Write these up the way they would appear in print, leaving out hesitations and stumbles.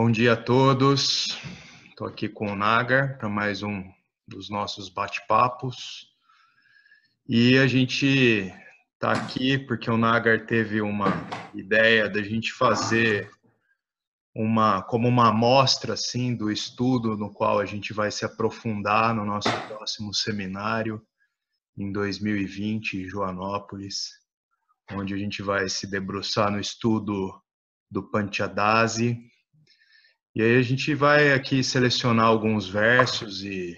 Bom dia a todos. Estou aqui com o Nagar para mais um dos nossos bate-papos. E a gente está aqui porque o Nagar teve uma ideia da gente fazer como uma amostra assim, do estudo no qual a gente vai se aprofundar no nosso próximo seminário em 2020 em Joanópolis, onde a gente vai se debruçar no estudo do Panchadasi. E aí a gente vai aqui selecionar alguns versos e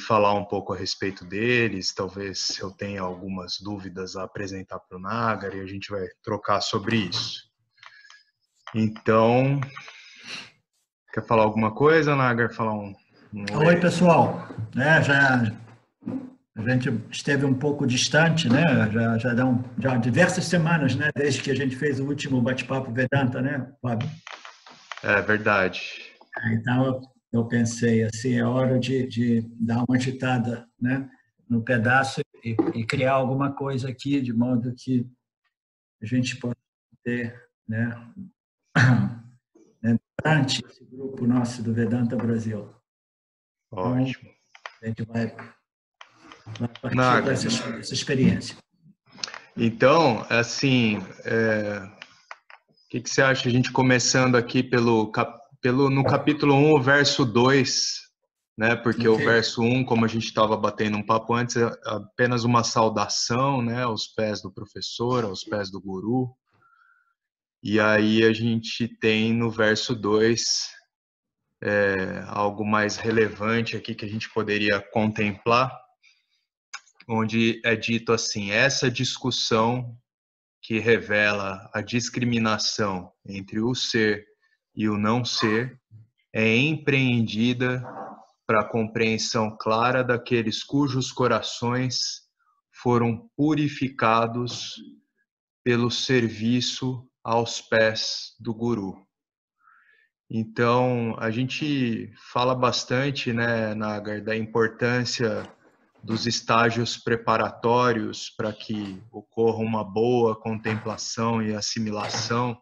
falar um pouco a respeito deles. Talvez eu tenha algumas dúvidas a apresentar para o Nagar e a gente vai trocar sobre isso. Então, quer falar alguma coisa, Nagar? Falar um Oi, pessoal. A gente esteve um pouco distante, né? Já diversas semanas, né? Desde que a gente fez o último bate-papo Vedanta, né, Fábio? É verdade. Então, eu pensei assim, é hora de dar uma agitada, né, no pedaço e criar alguma coisa aqui, de modo que a gente possa ter, né, durante esse grupo nosso do Vedanta Brasil. Então, Ótimo. a gente vai partir Nagar, dessa experiência. então, assim, o que você acha a gente começando aqui no capítulo 1, o verso 2, né? Porque o verso 1, como a gente estava batendo um papo antes, é apenas uma saudação, né? Aos pés do professor, aos pés do guru. E aí a gente tem no verso 2 algo mais relevante aqui que a gente poderia contemplar, onde é dito assim: essa discussão que revela a discriminação entre o ser e o não ser é empreendida para a compreensão clara daqueles cujos corações foram purificados pelo serviço aos pés do Guru. Então, a gente fala bastante, né, Nagar, da importância dos estágios preparatórios para que ocorra uma boa contemplação e assimilação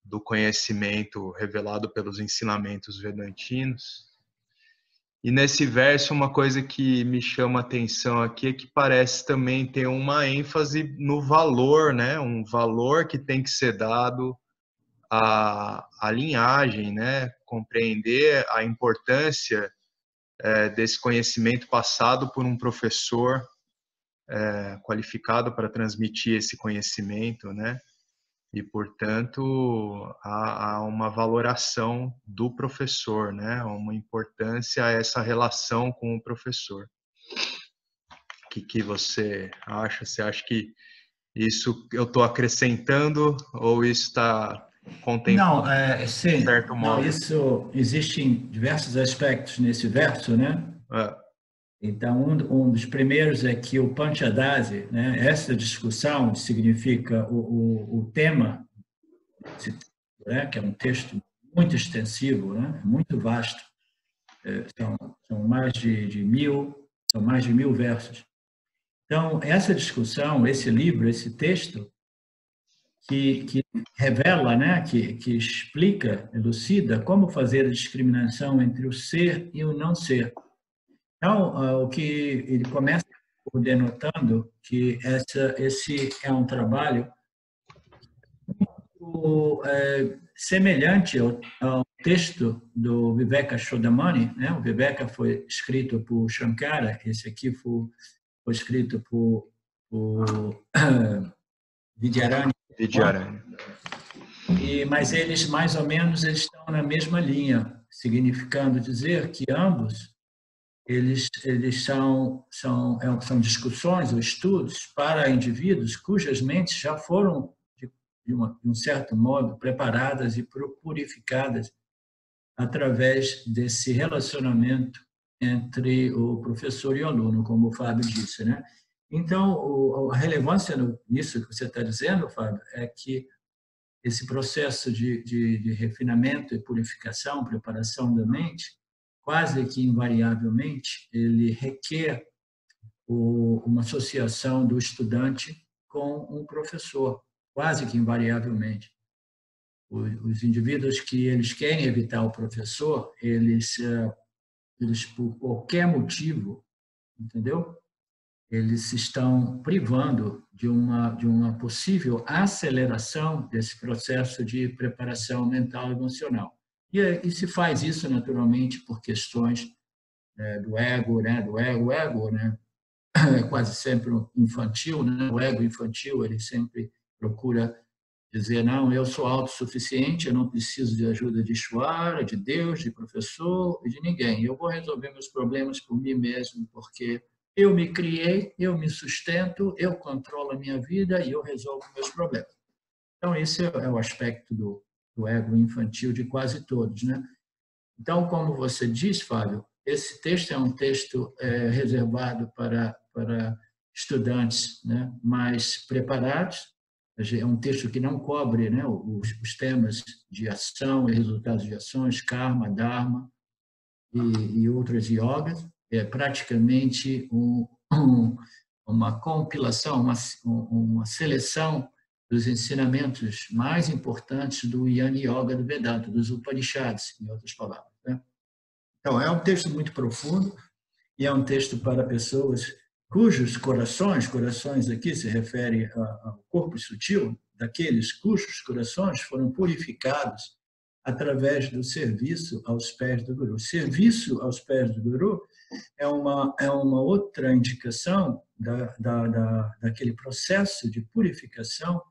do conhecimento revelado pelos ensinamentos vedantinos. E nesse verso, uma coisa que me chama a atenção aqui é que parece também ter uma ênfase no valor, né? Um valor que tem que ser dado à linhagem, né? Compreender a importância desse conhecimento passado por um professor qualificado para transmitir esse conhecimento, né? E, portanto, há uma valoração do professor, né? Uma importância a essa relação com o professor. O que você acha? Você acha que isso eu estou acrescentando ou isso está contemplado de Sim, certo não, modo? isso existem diversos aspectos nesse verso, né? É, Então, um dos primeiros é que o Panchadasi, né? Essa discussão significa o tema, né? Que é um texto muito extensivo, né? Muito vasto, são mais de 1000 versos. Então, essa discussão, esse livro, esse texto, que revela, né, que explica, elucida como fazer a discriminação entre o ser e o não ser. Então, o que ele começa por denotando que esse é um trabalho semelhante ao texto do Viveka Chodamani, né? O Viveka foi escrito por Shankara, esse aqui foi escrito por Vidyarani. Vidyarani. Mas eles, mais ou menos, eles estão na mesma linha, significando dizer que ambos eles são discussões ou estudos para indivíduos cujas mentes já foram, de um certo modo, preparadas e purificadas através desse relacionamento entre o professor e o aluno, como o Fábio disse, né? Então, a relevância nisso que você está dizendo, Fábio, é que esse processo de refinamento e purificação, preparação da mente, quase que invariavelmente, ele requer uma associação do estudante com um professor, quase que invariavelmente. os indivíduos que eles querem evitar o professor, eles por qualquer motivo, entendeu? Eles estão privando de uma possível aceleração desse processo de preparação mental e emocional. E se faz isso naturalmente por questões do ego, né? O ego, né? É quase sempre infantil, né? O ego infantil, ele sempre procura dizer, não, eu sou autossuficiente, eu não preciso de ajuda de Ishvara, de Deus, de professor e de ninguém. Eu vou resolver meus problemas por mim mesmo, porque eu me criei, eu me sustento, eu controlo a minha vida e eu resolvo meus problemas. Então, esse é o aspecto do ego infantil de quase todos, né? Então, como você diz, Fábio, esse texto é um texto reservado para estudantes, né, mais preparados. É um texto que não cobre, né, os temas de ação e resultados de ações, karma, dharma e outras yogas. É praticamente uma compilação, uma seleção dos ensinamentos mais importantes do Jnana Yoga do Vedanta, dos Upanishads, em outras palavras, né? Então, é um texto muito profundo e é um texto para pessoas cujos corações aqui se refere ao corpo sutil, daqueles cujos corações foram purificados através do serviço aos pés do Guru. Serviço aos pés do Guru é uma outra indicação daquele processo de purificação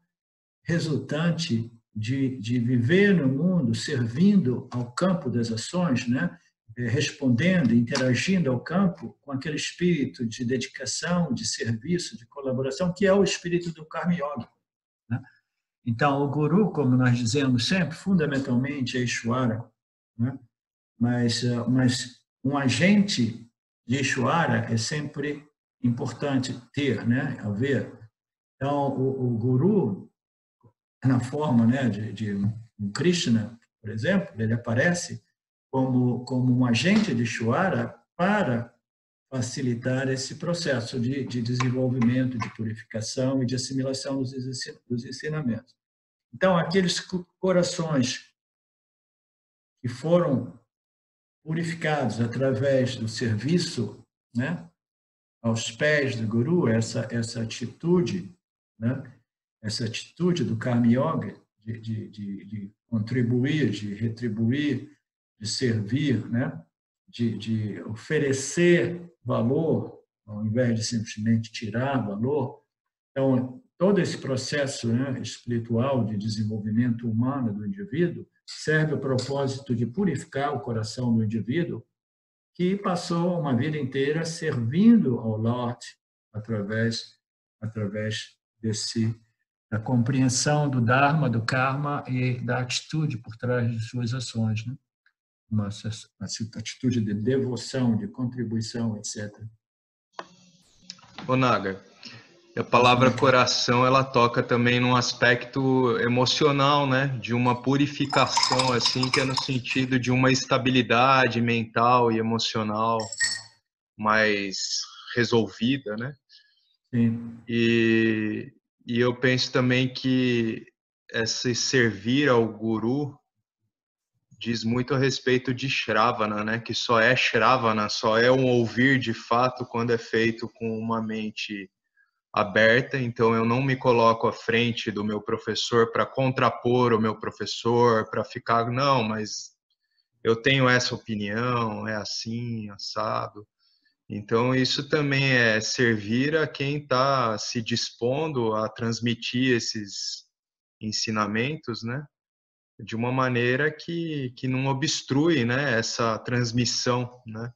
resultante de viver no mundo servindo ao campo das ações, né? Respondendo, interagindo ao campo com aquele espírito de dedicação, de serviço, de colaboração, que é o espírito do Karma Yoga, né? Então, o Guru, como nós dizemos sempre, fundamentalmente é Ishvara, né? Mas um agente de Ishvara é sempre importante ter, né? Haver. Então, o Guru, na forma, né, de um Krishna, por exemplo, ele aparece como um agente de Ishvara para facilitar esse processo de desenvolvimento, de purificação e de assimilação dos ensinamentos. Então, aqueles corações que foram purificados através do serviço, né, aos pés do Guru, essa atitude, né, essa atitude do Karma Yoga de contribuir, de retribuir, de servir, né, de oferecer valor, ao invés de simplesmente tirar valor. Então, todo esse processo, né, espiritual de desenvolvimento humano do indivíduo serve ao propósito de purificar o coração do indivíduo que passou uma vida inteira servindo ao Lord através da compreensão do Dharma, do Karma e da atitude por trás de suas ações, né? Uma atitude de devoção, de contribuição, etc. Ô Naga, a palavra coração, ela toca também num aspecto emocional, né? De uma purificação, assim, que é no sentido de uma estabilidade mental e emocional mais resolvida, né? Sim. E eu penso também que esse servir ao Guru diz muito a respeito de Shravana, né? Que só é Shravana, só é um ouvir de fato quando é feito com uma mente aberta. Então eu não me coloco à frente do meu professor para contrapor o meu professor, para ficar, não, mas eu tenho essa opinião, é assim, assado. Então isso também é servir a quem está se dispondo a transmitir esses ensinamentos, né? De uma maneira que não obstrui, né, essa transmissão, né?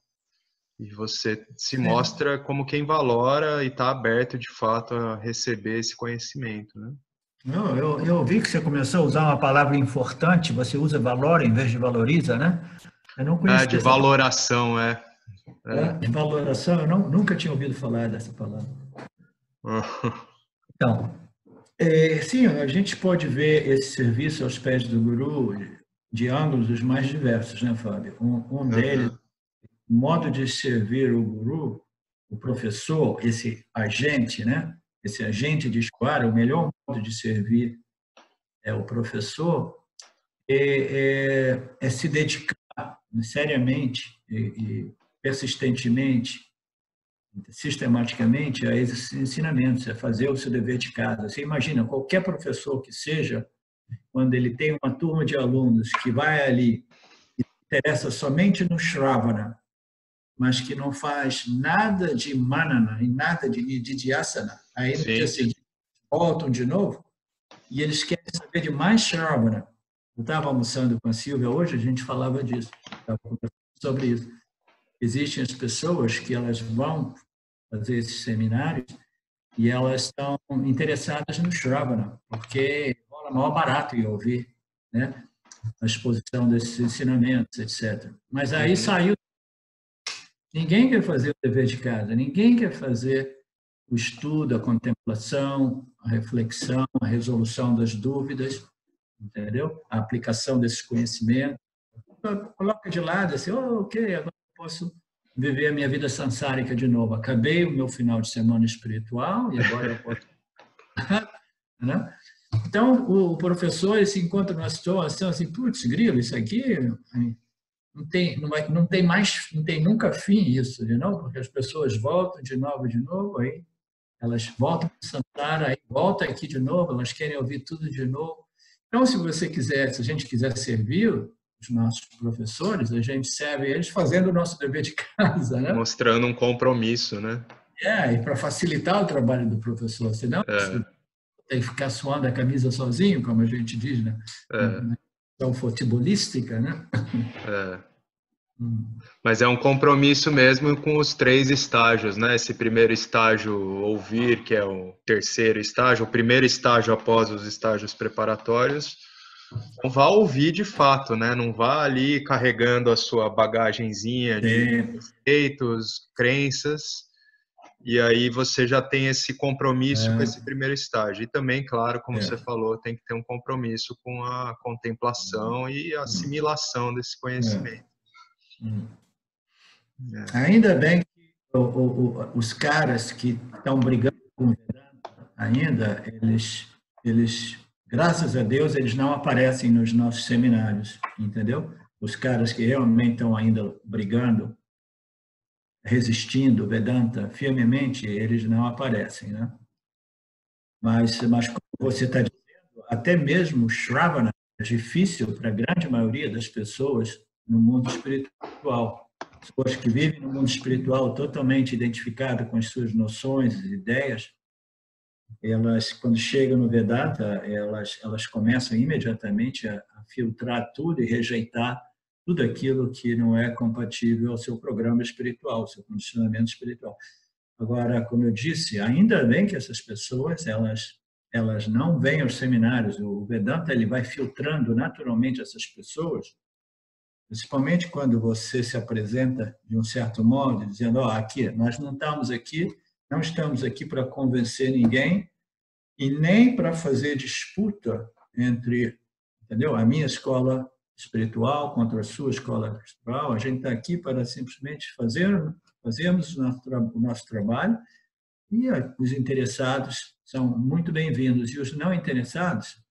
E você se mostra como quem valora e está aberto, de fato, a receber esse conhecimento, né? Eu vi que você começou a usar uma palavra importante, você usa valora em vez de valoriza, né? Eu não conhecia De essa palavra. valoração, é. De valoração, eu nunca tinha ouvido falar dessa palavra. Então, sim, a gente pode ver esse serviço aos pés do Guru de ângulos os mais diversos, né, Fábio? Um deles, o modo de servir o Guru, o professor, esse agente, né? Esse agente de Ishvara, o melhor modo de servir o professor é se dedicar seriamente e persistentemente, sistematicamente a esses ensinamentos, é fazer o seu dever de casa. Você imagina, qualquer professor que seja, quando ele tem uma turma de alunos que vai ali e se interessa somente no Shravana, mas que não faz nada de manana e nada de dhyasana, aí no dia Sim. seguinte voltam de novo e eles querem saber de mais Shravana. Eu estava almoçando com a Silvia hoje, a gente falava disso, estava conversando sobre isso. Existem as pessoas que elas vão fazer esses seminários e elas estão interessadas no Shravana, porque rola maior barato em ouvir, né? A exposição desses ensinamentos, etc. Mas aí saiu. Ninguém quer fazer o dever de casa, ninguém quer fazer o estudo, a contemplação, a reflexão, a resolução das dúvidas, entendeu? A aplicação desses conhecimentos. Coloca de lado assim, oh, ok, agora eu posso viver a minha vida sansârica de novo. Acabei o meu final de semana espiritual e agora eu posso... né? Então, o professor se encontra numa situação assim, putz, grilo, isso aqui não tem nunca fim isso, não? Porque as pessoas voltam de novo, aí elas voltam para Santara, aí volta aqui de novo, elas querem ouvir tudo de novo. Então, se você quiser, se a gente quiser servir os nossos professores, a gente serve eles fazendo o nosso dever de casa, né? Mostrando um compromisso, né? E para facilitar o trabalho do professor, senão você tem que ficar suando a camisa sozinho, como a gente diz, né? Então, futebolística, né? Mas é um compromisso mesmo com os 3 estágios, né? Esse primeiro estágio, ouvir, que é o terceiro estágio, o primeiro estágio após os estágios preparatórios. Não vá ouvir de fato, né? Não vá ali carregando a sua bagagenzinha de conceitos, crenças, e aí você já tem esse compromisso com esse primeiro estágio. E também, claro, como você falou, tem que ter um compromisso com a contemplação e a assimilação desse conhecimento. Ainda bem que os caras que estão brigando com o Vedanta, ainda, eles, graças a Deus, eles não aparecem nos nossos seminários, entendeu? Os caras que realmente estão ainda brigando, resistindo o Vedanta firmemente, eles não aparecem, né? Mas como você está dizendo, até mesmo o Shravana é difícil para a grande maioria das pessoas no mundo espiritual. Pessoas que vivem no mundo espiritual totalmente identificadas com as suas noções e ideias, elas, quando chegam no Vedanta, elas começam imediatamente a filtrar tudo e rejeitar tudo aquilo que não é compatível ao seu programa espiritual, ao seu condicionamento espiritual. Agora, como eu disse, ainda bem que essas pessoas, elas não vêm aos seminários. O Vedanta ele vai filtrando naturalmente essas pessoas, principalmente quando você se apresenta de um certo modo, dizendo, aqui, nós não estamos aqui para convencer ninguém e nem para fazer disputa entre, entendeu? A minha escola espiritual contra a sua escola espiritual. A gente está aqui para simplesmente fazermos o nosso trabalho e os interessados são muito bem-vindos e os não interessados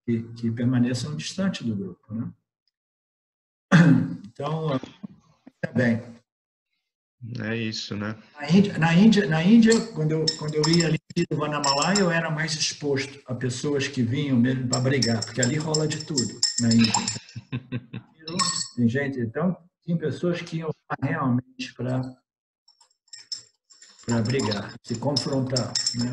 que permaneçam distante do grupo, né? Então, tá bem. É isso, né? Na Índia, quando eu ia ali no Vanamalai, eu era mais exposto a pessoas que vinham mesmo para brigar, porque ali rola de tudo na Índia. Tem gente, então, tem pessoas que iam realmente para brigar, se confrontar, né?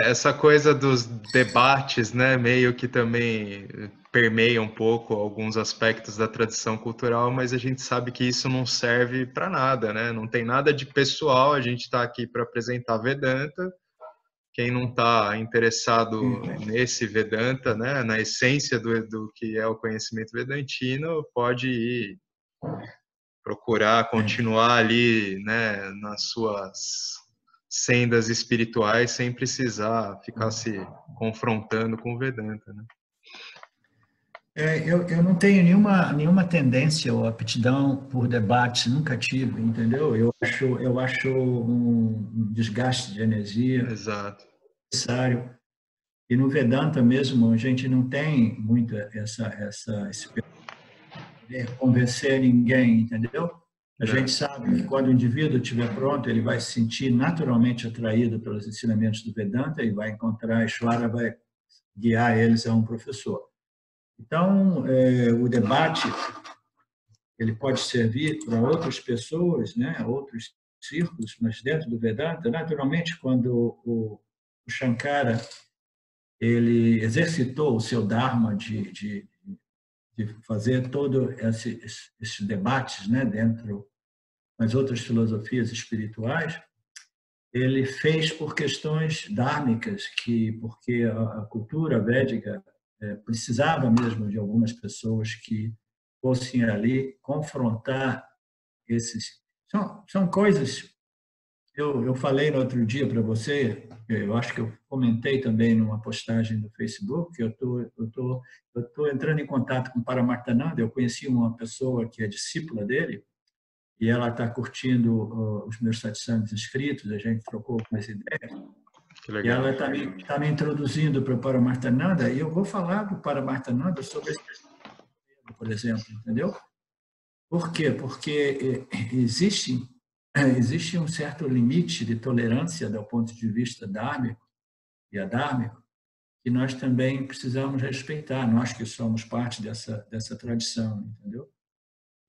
Essa coisa dos debates, né, meio que também permeia um pouco alguns aspectos da tradição cultural, mas a gente sabe que isso não serve para nada, né? Não tem nada de pessoal, a gente está aqui para apresentar Vedanta. Quem não está interessado nesse Vedanta, né, na essência do que é o conhecimento vedantino, pode ir procurar continuar ali, né, nas suas sendas espirituais sem precisar ficar se confrontando com o Vedanta, né? Eu não tenho nenhuma tendência ou aptidão por debate, nunca tive, entendeu? Eu acho um desgaste de energia Exato. necessário. E no Vedanta mesmo, a gente não tem muito esse poder convencer ninguém, entendeu? A gente É, sabe que quando o indivíduo estiver pronto, ele vai se sentir naturalmente atraído pelos ensinamentos do Vedanta e vai encontrar, Ishvara vai guiar eles a um professor. Então, o debate ele pode servir para outras pessoas, né, outros círculos, mas dentro do Vedanta, naturalmente, quando o Shankara ele exercitou o seu dharma de fazer todo esses debates, né, dentro das outras filosofias espirituais, ele fez por questões dhármicas, porque a cultura védica precisava mesmo de algumas pessoas que fossem ali confrontar esses. São coisas. Eu falei no outro dia para você, eu acho que eu comentei também numa postagem no Facebook, que eu tô entrando em contato com o Paramartananda, eu conheci uma pessoa que é discípula dele, e ela está curtindo os meus satsangs inscritos, a gente trocou algumas ideias, que e legal. ela está me introduzindo para o Paramartananda, e eu vou falar para o Paramartananda sobre esse, por exemplo, entendeu? Por quê? Porque existe um certo limite de tolerância do ponto de vista dármico e adármico que nós também precisamos respeitar, nós que somos parte dessa tradição, entendeu?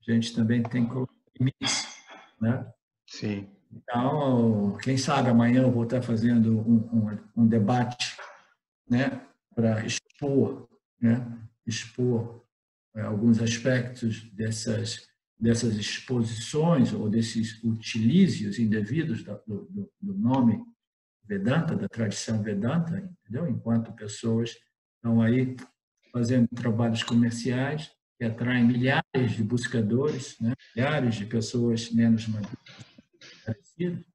A gente também tem que colocar limites, né? Sim. Então, quem sabe amanhã eu vou estar fazendo um debate, né, para expor, né, expor alguns aspectos dessas exposições ou desses utilízios indevidos do nome Vedanta, da tradição Vedanta, entendeu? Enquanto pessoas estão aí fazendo trabalhos comerciais que atraem milhares de buscadores, né? Milhares de pessoas menos parecidas,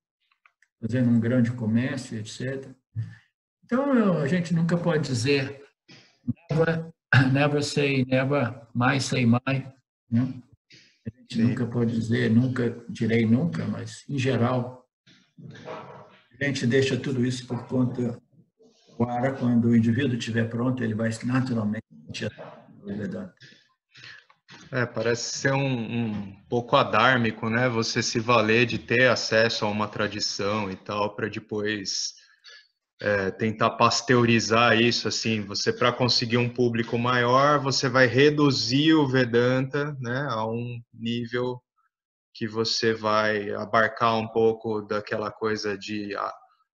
fazendo um grande comércio, etc. Então, a gente nunca pode dizer never, never say never, mais say mais, né? A gente Sim. nunca pode dizer, nunca direi nunca, mas, em geral, a gente deixa tudo isso por conta agora, quando o indivíduo estiver pronto, ele vai naturalmente o Vedanta. Parece ser um pouco adármico, né? Você se valer de ter acesso a uma tradição e tal, para depois tentar pasteurizar isso, assim. Você, para conseguir um público maior, você vai reduzir o Vedanta, né, a um nível que você vai abarcar um pouco daquela coisa de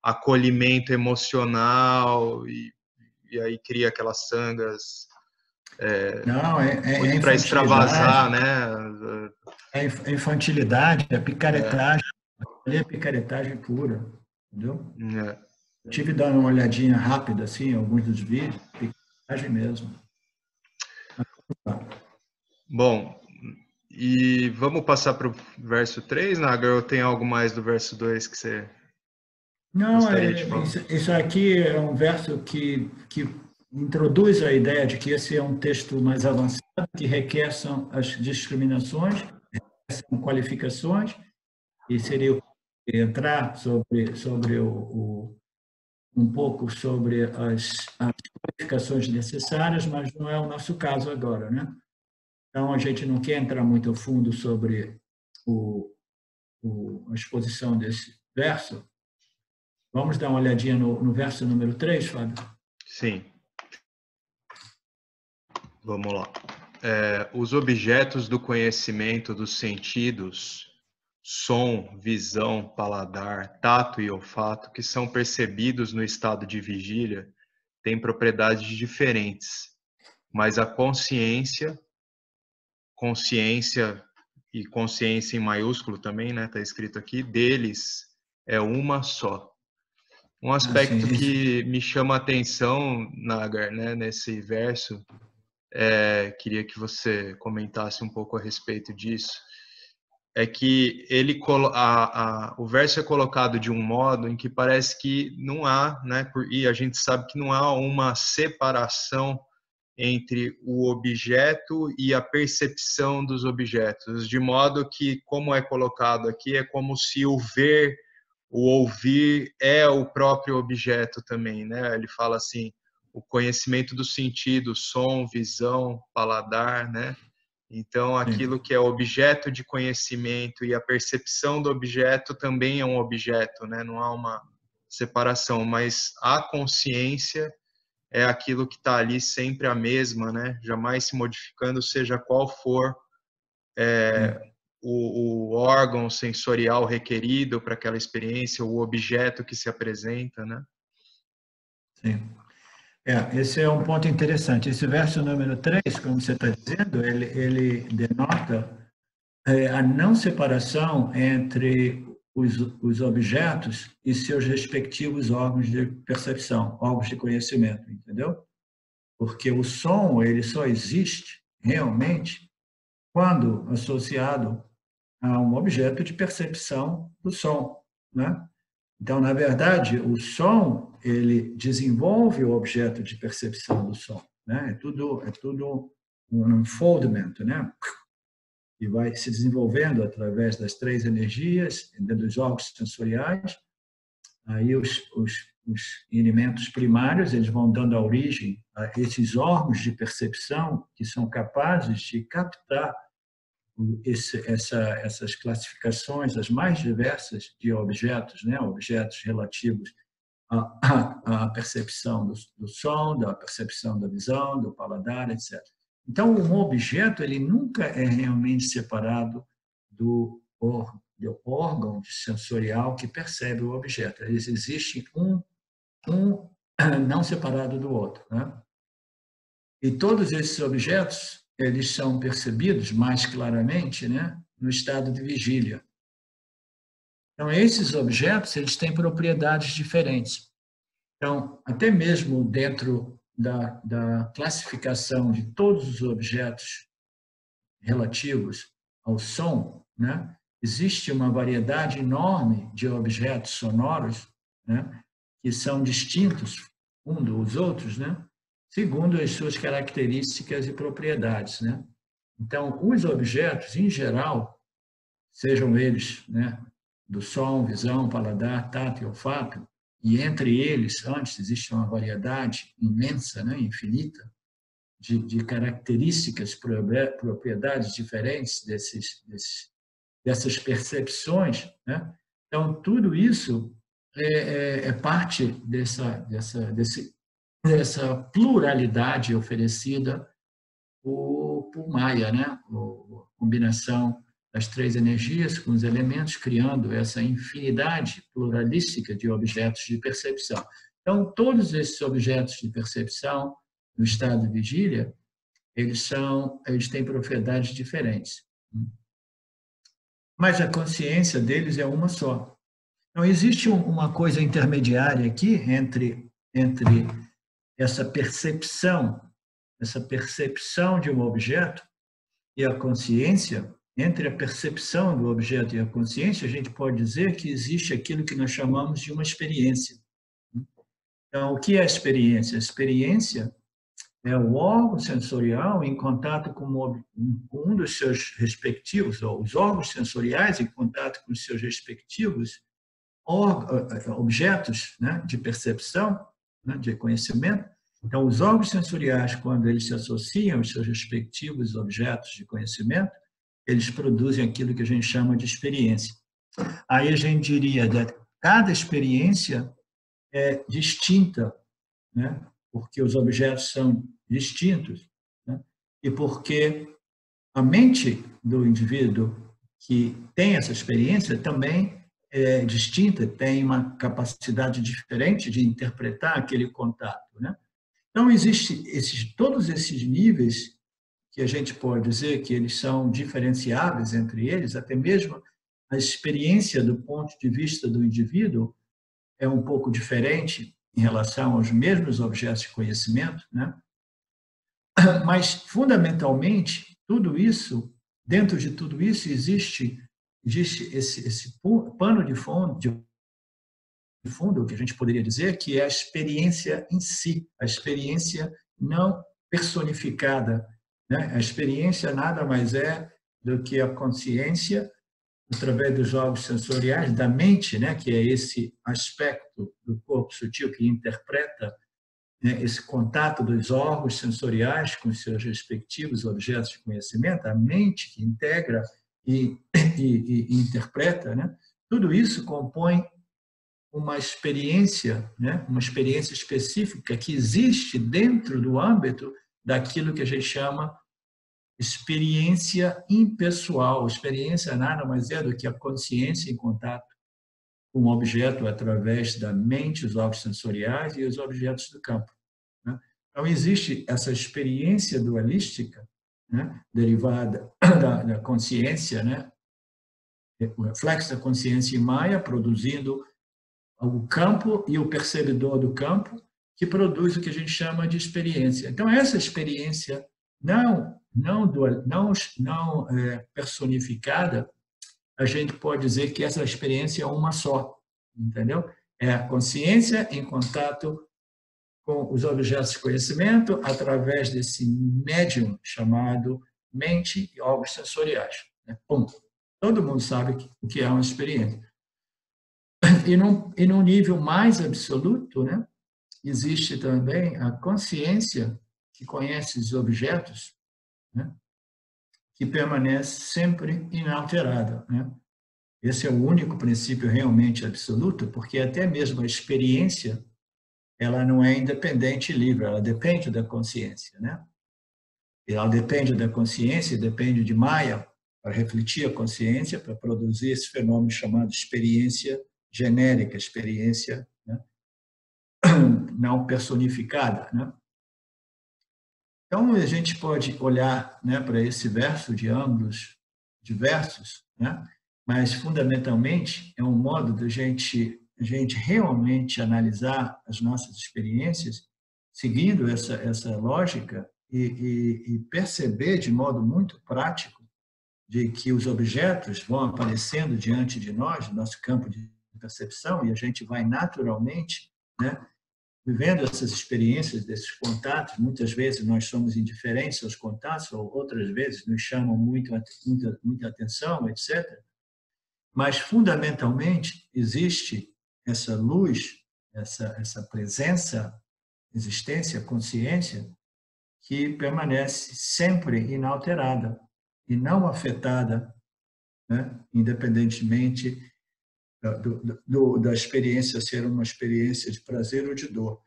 acolhimento emocional e aí cria aquelas sangas Não, é muito para extravasar, infantilidade, né? é infantilidade, é É, picaretagem, é picaretagem pura, entendeu? é. Eu tive dando uma olhadinha rápida, assim, em alguns dos vídeos, picaretagem mesmo. Bom, e vamos passar para o verso 3, Nagar, ou tem algo mais do verso 2 que você Não, gostaria de falar? isso aqui é um verso que introduz a ideia de que esse é um texto mais avançado, que requer as discriminações, são qualificações, e seria entrar sobre um pouco sobre as qualificações necessárias, mas não é o nosso caso agora, né? Então, a gente não quer entrar muito a fundo sobre a exposição desse verso. Vamos dar uma olhadinha no verso número 3, Fábio? Sim, vamos lá. Os objetos do conhecimento dos sentidos, som, visão, paladar, tato e olfato, que são percebidos no estado de vigília, têm propriedades diferentes, mas a consciência e consciência em maiúsculo também, né, tá escrito aqui, deles é uma só. Um Assim, aspecto que me chama a atenção, Nagar, né, nesse verso, queria que você comentasse um pouco a respeito disso, é que o verso é colocado de um modo em que parece que não há, né, e a gente sabe que não há uma separação entre o objeto e a percepção dos objetos, de modo que, como é colocado aqui, é como se o ver, o ouvir é o próprio objeto também, né? Ele fala assim: o conhecimento dos sentidos, som, visão, paladar, né? Então, aquilo que é objeto de conhecimento e a percepção do objeto também é um objeto, né? Não há uma separação, mas a consciência é aquilo que está ali sempre a mesma, né? Jamais se modificando, seja qual for o órgão sensorial requerido para aquela experiência, o objeto que se apresenta, né? Sim. Esse é um ponto interessante. Esse verso número 3, como você está dizendo, ele denota a não separação entre os objetos e seus respectivos órgãos de percepção, órgãos de conhecimento, entendeu? Porque o som, ele só existe realmente quando associado a um objeto de percepção do som, né? Então, na verdade, o som, ele desenvolve o objeto de percepção do som, né? É tudo um unfoldment, né? E vai se desenvolvendo através das 3 energias, dos órgãos sensoriais. Aí os elementos primários, eles vão dando origem a esses órgãos de percepção que são capazes de captar essas classificações, as mais diversas de objetos, né? Objetos relativos à percepção do som, da percepção da visão, do paladar, etc. Então, um objeto ele nunca é realmente separado do órgão sensorial que percebe o objeto. Eles existem um não separado do outro, né? E todos esses objetos eles são percebidos mais claramente, né, no estado de vigília. Então, esses objetos eles têm propriedades diferentes. Então, até mesmo dentro da classificação de todos os objetos relativos ao som, né, existe uma variedade enorme de objetos sonoros, né, que são distintos um dos outros, né, segundo as suas características e propriedades, né? Então, os objetos, em geral, sejam eles, né, do som, visão, paladar, tato e olfato, e entre eles, antes, existe uma variedade imensa, né, infinita, de características, propriedades diferentes dessas percepções, né? Então, tudo isso é parte dessa pluralidade oferecida por Maya, né? A combinação das 3 energias com os elementos, criando essa infinidade pluralística de objetos de percepção. Então, todos esses objetos de percepção no estado de vigília, eles têm propriedades diferentes. Mas a consciência deles é uma só. Então, existe uma coisa intermediária aqui entre essa percepção de um objeto e a consciência. Entre a percepção do objeto e a consciência, a gente pode dizer que existe aquilo que nós chamamos de uma experiência. Então, o que é a experiência? A experiência é o órgão sensorial em contato com um dos seus respectivos, ou os órgãos sensoriais em contato com os seus respectivos objetos, né, de percepção, né, de conhecimento. Então, os órgãos sensoriais, quando eles se associam aos seus respectivos objetos de conhecimento, eles produzem aquilo que a gente chama de experiência. Aí a gente diria que cada experiência é distinta, né? Porque os objetos são distintos, né? E porque a mente do indivíduo que tem essa experiência também é distinta, tem uma capacidade diferente de interpretar aquele contato, né? Então, existem todos esses níveis que a gente pode dizer que eles são diferenciáveis entre eles, até mesmo a experiência do ponto de vista do indivíduo é um pouco diferente em relação aos mesmos objetos de conhecimento, né? Mas, fundamentalmente, tudo isso, dentro de tudo isso, existe esse pano de fundo, que a gente poderia dizer, que é a experiência em si, a experiência não personificada, né? A experiência nada mais é do que a consciência, através dos órgãos sensoriais, da mente, né? Que é esse aspecto do corpo sutil que interpreta né, esse contato dos órgãos sensoriais com os seus respectivos objetos de conhecimento, a mente que integra e interpreta, né, tudo isso compõe uma experiência, né, uma experiência específica que existe dentro do âmbito daquilo que a gente chama experiência impessoal. Experiência nada mais é do que a consciência em contato com o objeto através da mente, os órgãos sensoriais e os objetos do campo, né? Então, existe essa experiência dualística, né, derivada da consciência, né, o reflexo da consciência em Maya, produzindo o campo e o percebedor do campo, que produz o que a gente chama de experiência. Então, essa experiência não personificada, a gente pode dizer que essa experiência é uma só, entendeu? É a consciência em contato com os objetos de conhecimento através desse médium chamado mente e órgãos sensoriais, né? Todo mundo sabe o que é uma experiência. E num nível mais absoluto, né, existe também a consciência que conhece os objetos, né, que permanece sempre inalterada, né? Esse é o único princípio realmente absoluto, porque até mesmo a experiência, ela não é independente e livre, ela depende da consciência, né? Ela depende da consciência, depende de Maya para refletir a consciência, para produzir esse fenômeno chamado experiência genérica, experiência, né, não personificada, né? Então, a gente pode olhar, né, para esse verso de ângulos diversos, né, mas, fundamentalmente, é um modo de a gente realmente analisar as nossas experiências, seguindo essa lógica e perceber de modo muito prático de que os objetos vão aparecendo diante de nós, no nosso campo de percepção, e a gente vai naturalmente, né, vivendo essas experiências, desses contatos. Muitas vezes nós somos indiferentes aos contatos, ou outras vezes nos chamam muita atenção, etc. Mas, fundamentalmente, existe essa luz, essa presença, existência, consciência, que permanece sempre inalterada e não afetada, né, independentemente da experiência ser uma experiência de prazer ou de dor,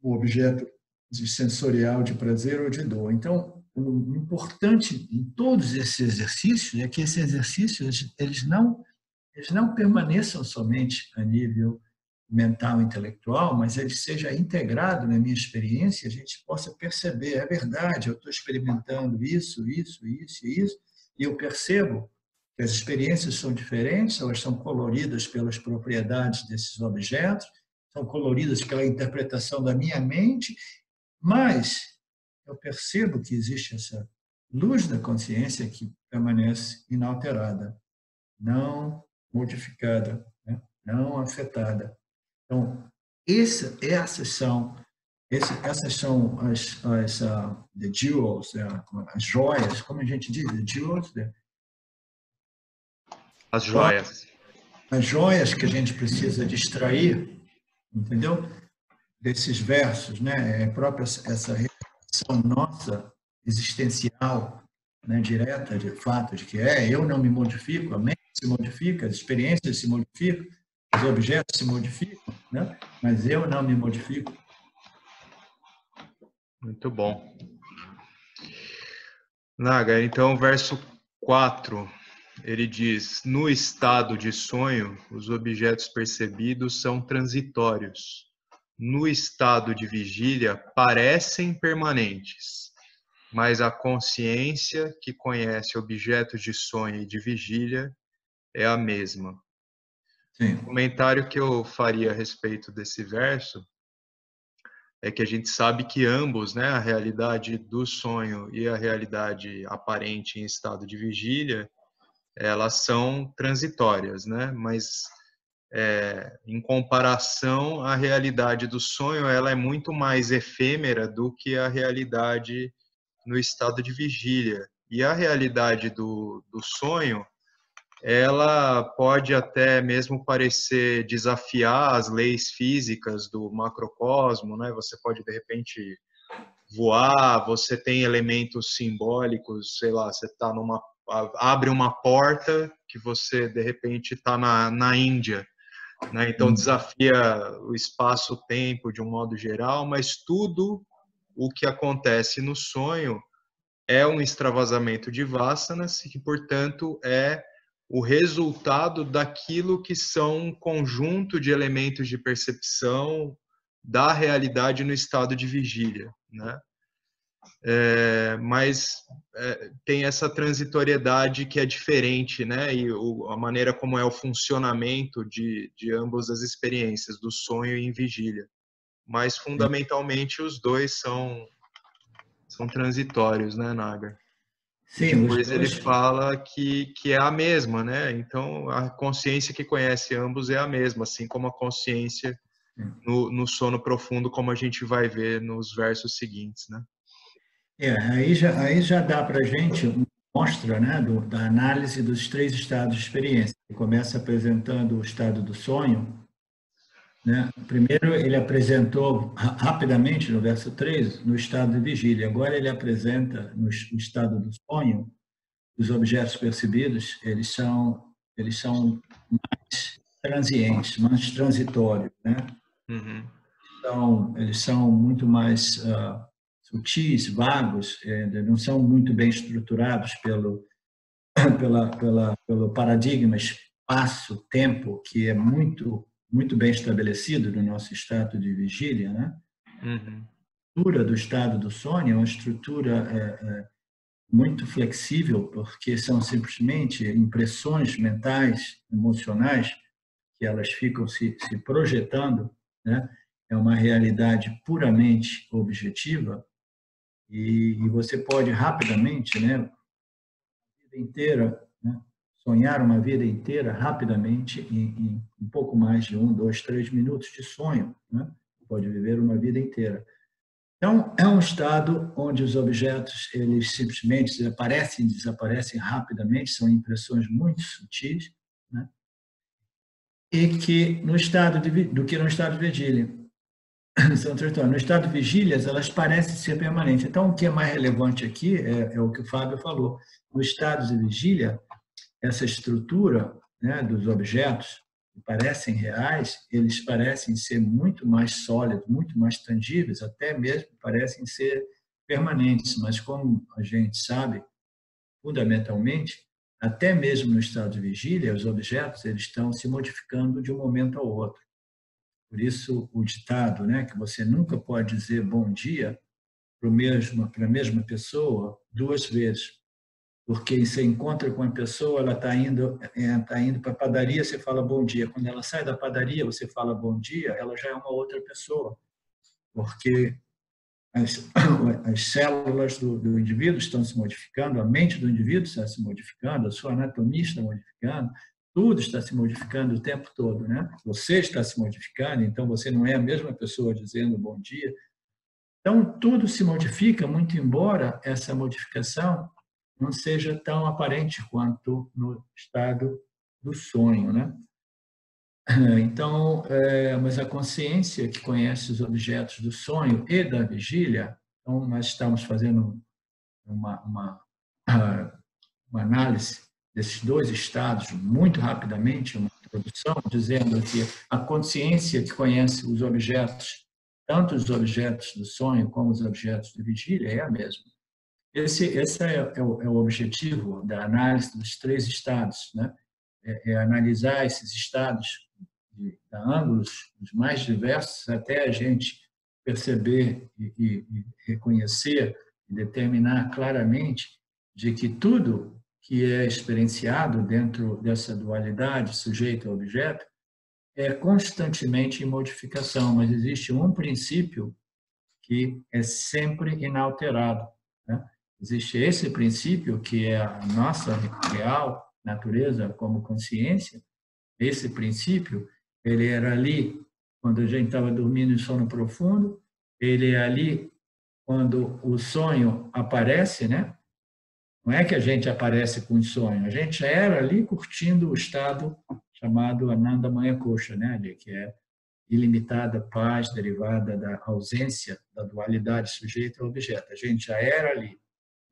o objeto sensorial de prazer ou de dor. Então, o importante em todos esses exercícios é que esses exercícios eles não permaneçam somente a nível mental, intelectual, mas ele seja integrado na minha experiência, a gente possa perceber, é verdade, eu estou experimentando isso, e eu percebo que as experiências são diferentes, elas são coloridas pelas propriedades desses objetos, são coloridas pela interpretação da minha mente, mas eu percebo que existe essa luz da consciência que permanece inalterada, não modificada, né, não afetada. Então, essas são as the jewels, as joias, como a gente diz, the jewels, As joias. as joias que a gente precisa de extrair, entendeu? Desses versos, né? É própria essa reflexão nossa existencial, né, direta, de fato, de que eu não me modifico, a mente se modifica, as experiências se modificam, os objetos se modificam, né? Mas eu não me modifico. Muito bom. Naga, então, verso 4, ele diz: no estado de sonho, os objetos percebidos são transitórios. No estado de vigília, parecem permanentes, mas a consciência que conhece objetos de sonho e de vigília é a mesma. Sim. O comentário que eu faria a respeito desse verso é que a gente sabe que ambos, né, a realidade do sonho e a realidade aparente em estado de vigília, elas são transitórias, né? Mas em comparação, a realidade do sonho, ela é muito mais efêmera do que a realidade no estado de vigília. E a realidade do sonho, ela pode até mesmo parecer desafiar as leis físicas do macrocosmo, né? Você pode, de repente, voar, você tem elementos simbólicos, sei lá, você tá abre uma porta que você, de repente, está na Índia, né? Então, desafia o espaço-tempo de um modo geral, mas tudo o que acontece no sonho é um extravasamento de vasanas e que, portanto, é o resultado daquilo que são um conjunto de elementos de percepção da realidade no estado de vigília, né? Mas tem essa transitoriedade que é diferente, né? E a maneira como é o funcionamento de ambas as experiências, do sonho e em vigília. Mas, fundamentalmente, os dois são transitórios, né, Nagar? E Sim, os depois ele dois. fala que é a mesma, né? Então, a consciência que conhece ambos é a mesma, assim como a consciência no sono profundo, como a gente vai ver nos versos seguintes, né? Aí já dá para a gente uma mostra, né, da análise dos três estados de experiência. Ele começa apresentando o estado do sonho, né? Primeiro ele apresentou rapidamente, no verso 3, no estado de vigília. Agora ele apresenta no estado do sonho, os objetos percebidos, eles são mais transientes, mais transitórios, né? Uhum. Então, eles são muito mais sutis, vagos, não são muito bem estruturados pelo paradigma espaço-tempo, que é muito bem estabelecido no nosso estado de vigília, né? Uhum. A estrutura do estado do sonho é uma estrutura muito flexível, porque são simplesmente impressões mentais, emocionais, que elas ficam se projetando, né? É uma realidade puramente objetiva e você pode rapidamente, né, a vida inteira, né, sonhar uma vida inteira rapidamente em um pouco mais de 1, 2, 3 minutos de sonho, né? Pode viver uma vida inteira. Então, é um estado onde os objetos eles simplesmente aparecem e desaparecem rapidamente, são impressões muito sutis, né? E que no estado do que no estado de vigília. São transtornos. No estado de vigílias, elas parecem ser permanentes. Então, o que é mais relevante aqui é o que o Fábio falou. No estado de vigília, essa estrutura, né, dos objetos que parecem reais, eles parecem ser muito mais sólidos, muito mais tangíveis, até mesmo parecem ser permanentes. Mas, como a gente sabe, fundamentalmente, até mesmo no estado de vigília, os objetos eles estão se modificando de um momento ao outro. Por isso, o ditado, né, que você nunca pode dizer bom dia para a mesma pessoa 2 vezes, porque você encontra com a pessoa, ela tá indo para a padaria, você fala bom dia. Quando ela sai da padaria, você fala bom dia, ela já é uma outra pessoa, porque as, as células do indivíduo estão se modificando, a mente do indivíduo está se modificando, a sua anatomia está modificando, tudo está se modificando o tempo todo, né? Você está se modificando, então você não é a mesma pessoa dizendo bom dia. Então, tudo se modifica, muito embora essa modificação não seja tão aparente quanto no estado do sonho, né? Então, mas a consciência que conhece os objetos do sonho e da vigília, então nós estamos fazendo uma análise desses dois estados muito rapidamente, uma introdução, dizendo que a consciência que conhece os objetos, tanto os objetos do sonho como os objetos de vigília, é a mesma. Esse é o objetivo da análise dos três estados, né? É analisar esses estados de ângulos os mais diversos até a gente perceber e reconhecer e determinar claramente de que tudo que é experienciado dentro dessa dualidade sujeito-objeto é constantemente em modificação, mas existe um princípio que é sempre inalterado, né? Existe esse princípio que é a nossa real natureza como consciência. Esse princípio, ele era ali quando a gente estava dormindo em sono profundo, ele é ali quando o sonho aparece, né? Não é que a gente aparece com um sonho, a gente já era ali curtindo o estado chamado Ananda Maya Kosha, né? Que é ilimitada paz derivada da ausência da dualidade sujeito ao objeto. A gente já era ali.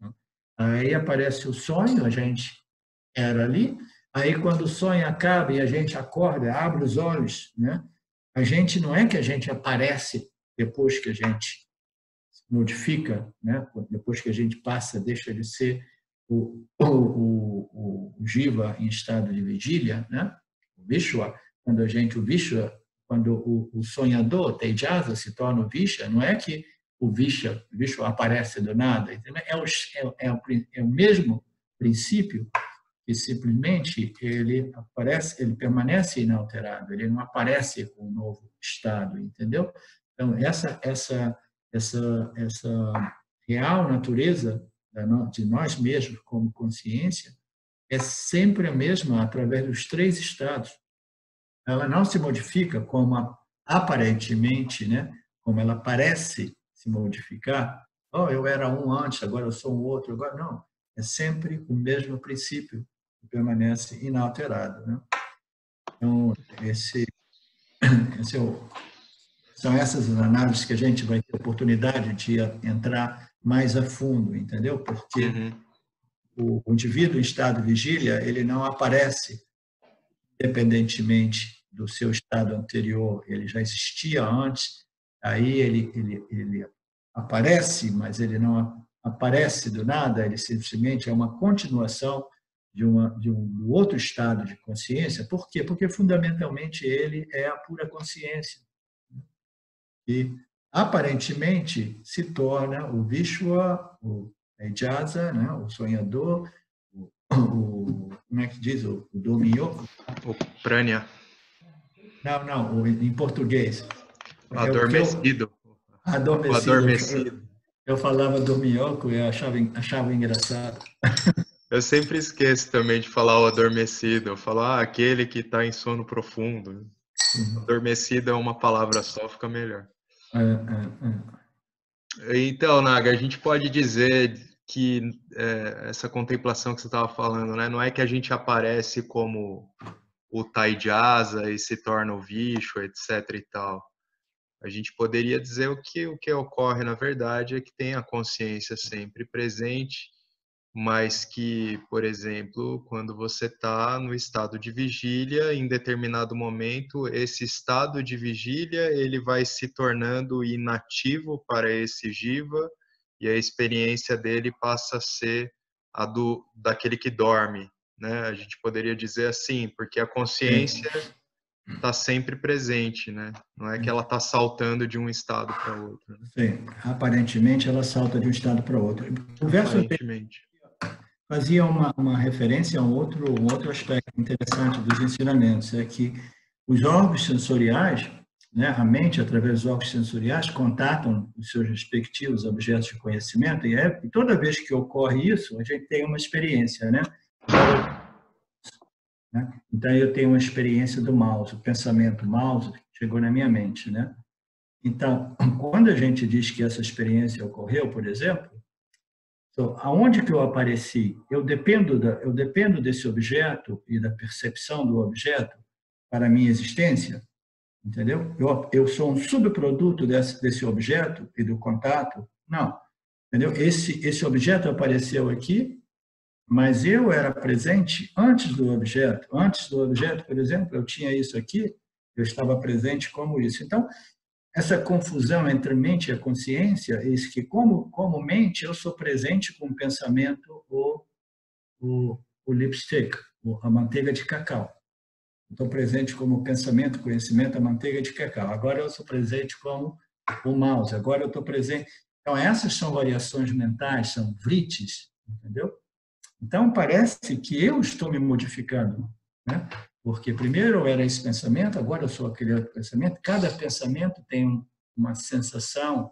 Né? Aí aparece o sonho, a gente era ali. Aí, quando o sonho acaba e a gente acorda, abre os olhos, né? A gente não é que a gente aparece depois que a gente modifica, né? Depois que a gente passa, deixa de ser o Jiva em estado de vigília, né? O Vishwa, quando o sonhador, Tejasa, se torna o Visha, não é que o Vishwa aparece do nada, é o mesmo princípio que simplesmente ele permanece inalterado, ele não aparece com um novo estado, entendeu? Então, essa real natureza de nós mesmos como consciência é sempre a mesma através dos três estados. Ela não se modifica como aparentemente, né? Como ela parece se modificar. Oh, eu era um antes, agora eu sou um outro. Agora não. É sempre o mesmo princípio que permanece inalterado, né? Então, são essas análises que a gente vai ter oportunidade de entrar mais a fundo, entendeu? Porque o indivíduo em estado de vigília, ele não aparece independentemente do seu estado anterior, ele já existia antes, aí ele aparece, mas ele não aparece do nada, ele simplesmente é uma continuação de um outro estado de consciência. Por quê? Porque, fundamentalmente, ele é a pura consciência. E, aparentemente, se torna o Vishwa, o Ejasa, né? O sonhador, como é que diz? O Domiyoko? O Prânia. Não, em português. Adormecido. Adormecido. Eu falava Domiyoko e eu achava engraçado. Eu sempre esqueço também de falar o adormecido. Eu falo, aquele que está em sono profundo. Adormecido é uma palavra só, fica melhor. Então, Naga, a gente pode dizer que essa contemplação que você estava falando, né, não é que a gente aparece como o Taijasa e se torna o Vishwa, etc. e tal. A gente poderia dizer o que ocorre, na verdade, é que tem a consciência sempre presente, mas que, por exemplo, quando você está no estado de vigília, em determinado momento, esse estado de vigília ele vai se tornando inativo para esse jiva e a experiência dele passa a ser a daquele que dorme, né? A gente poderia dizer assim, porque a consciência está sempre presente, né? Não é que ela está saltando de um estado para outro. Né? Sim, aparentemente ela salta de um estado para outro. O verso fazia uma referência a um outro aspecto interessante dos ensinamentos, é que os órgãos sensoriais, né, a mente, através dos órgãos sensoriais, contatam os seus respectivos objetos de conhecimento, e toda vez que ocorre isso, a gente tem uma experiência, né? Então, eu tenho uma experiência do mouse, o pensamento mouse chegou na minha mente, né? Então, quando a gente diz que essa experiência ocorreu, por exemplo, aonde que eu apareci? Eu dependo desse objeto e da percepção do objeto para a minha existência, entendeu? Eu sou um subproduto desse objeto e do contato? Não, entendeu? Esse objeto apareceu aqui, mas eu era presente antes do objeto. Antes do objeto, por exemplo, eu tinha isso aqui, eu estava presente como isso. Então, essa confusão entre mente e a consciência é isso que, como mente, eu sou presente com o pensamento, o lipstick, a manteiga de cacau. Estou presente como pensamento, conhecimento, a manteiga de cacau. Agora eu sou presente como o mouse. Agora eu estou presente. Então, essas são variações mentais, são vritis, entendeu? Então, parece que eu estou me modificando, né? Porque primeiro eu era esse pensamento, agora eu sou aquele outro pensamento. Cada pensamento tem uma sensação,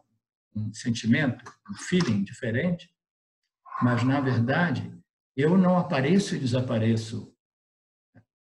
um sentimento, um feeling diferente, mas, na verdade, eu não apareço e desapareço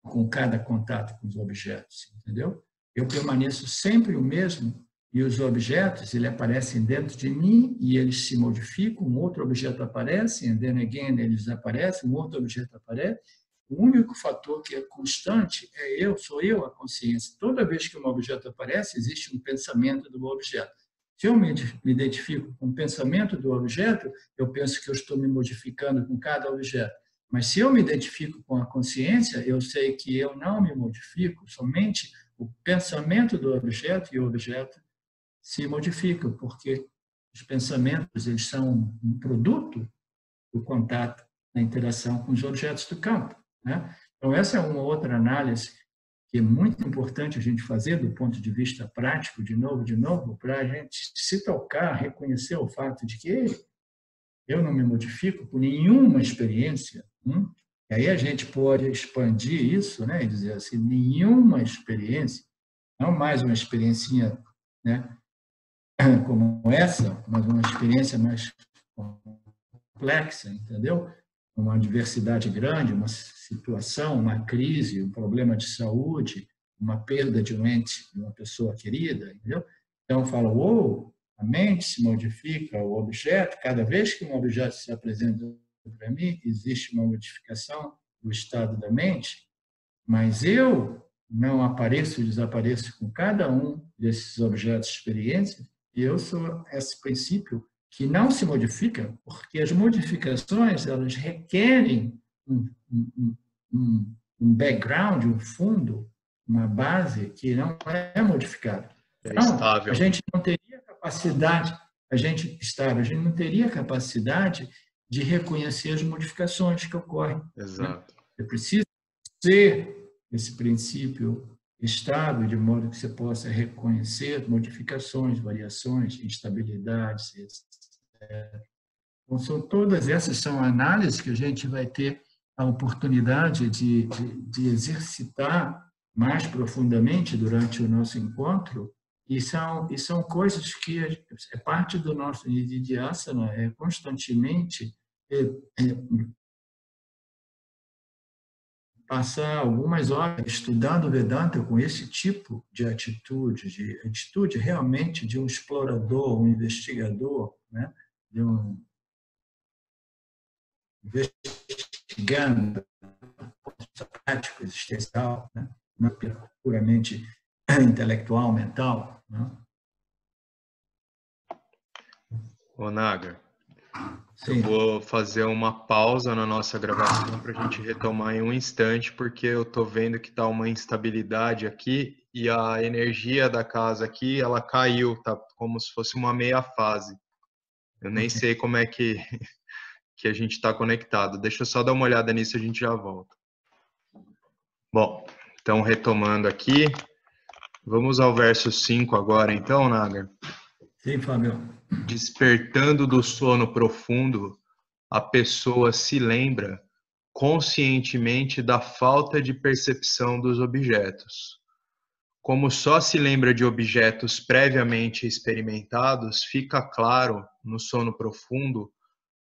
com cada contato com os objetos, entendeu? Eu permaneço sempre o mesmo E os objetos, eles aparecem dentro de mim e eles se modificam, um outro objeto aparece, and then again eles desaparecem, um outro objeto aparece. O único fator que é constante é sou eu, a consciência. Toda vez que um objeto aparece, existe um pensamento do objeto. Se eu me identifico com o pensamento do objeto, eu penso que eu estou me modificando com cada objeto. Mas se eu me identifico com a consciência, eu sei que eu não me modifico, somente o pensamento do objeto e o objeto se modificam, porque os pensamentos eles são um produto do contato, da interação com os objetos do campo, né? Então, essa é uma outra análise que é muito importante a gente fazer do ponto de vista prático, de novo, para a gente se tocar, reconhecer o fato de que eu não me modifico por nenhuma experiência. E aí a gente pode expandir isso, né, e dizer assim, nenhuma experiência, não mais uma experiência, né, como essa, mas uma experiência mais complexa, entendeu? Uma adversidade grande, uma situação, uma crise, um problema de saúde, uma perda de um ente, de uma pessoa querida, entendeu? Então, eu falo, a mente se modifica, o objeto, cada vez que um objeto se apresenta para mim, existe uma modificação do estado da mente, mas eu não apareço e desapareço com cada um desses objetos de experiência, e eu sou esse princípio que não se modifica, porque as modificações elas requerem um background, um fundo, uma base que não é modificada. É Então, a estável. gente não teria capacidade, a gente não teria capacidade de reconhecer as modificações que ocorrem. Exato. Né? É preciso ser esse princípio estável, de modo que você possa reconhecer modificações, variações, instabilidades, etc. Então, todas essas são análises que a gente vai ter a oportunidade de exercitar mais profundamente durante o nosso encontro, e são coisas que é parte do nosso Nididhyasana, é constantemente passar algumas horas estudando Vedanta com esse tipo de atitude realmente de um explorador, um investigador, né? De um investigando prático, existencial, né? Não puramente intelectual, mental. Né? Ô, Nagar, eu Sim. vou fazer uma pausa na nossa gravação para a gente retomar em um instante, porque eu estou vendo que está uma instabilidade aqui e a energia da casa aqui, ela caiu, tá como se fosse uma meia fase. Eu nem sei como é que a gente está conectado. Deixa eu só dar uma olhada nisso e a gente já volta. Bom, então retomando aqui, vamos ao verso 5 agora então, Nagar. Sim, Fábio. Despertando do sono profundo, a pessoa se lembra conscientemente da falta de percepção dos objetos. Como só se lembra de objetos previamente experimentados, fica claro, no sono profundo,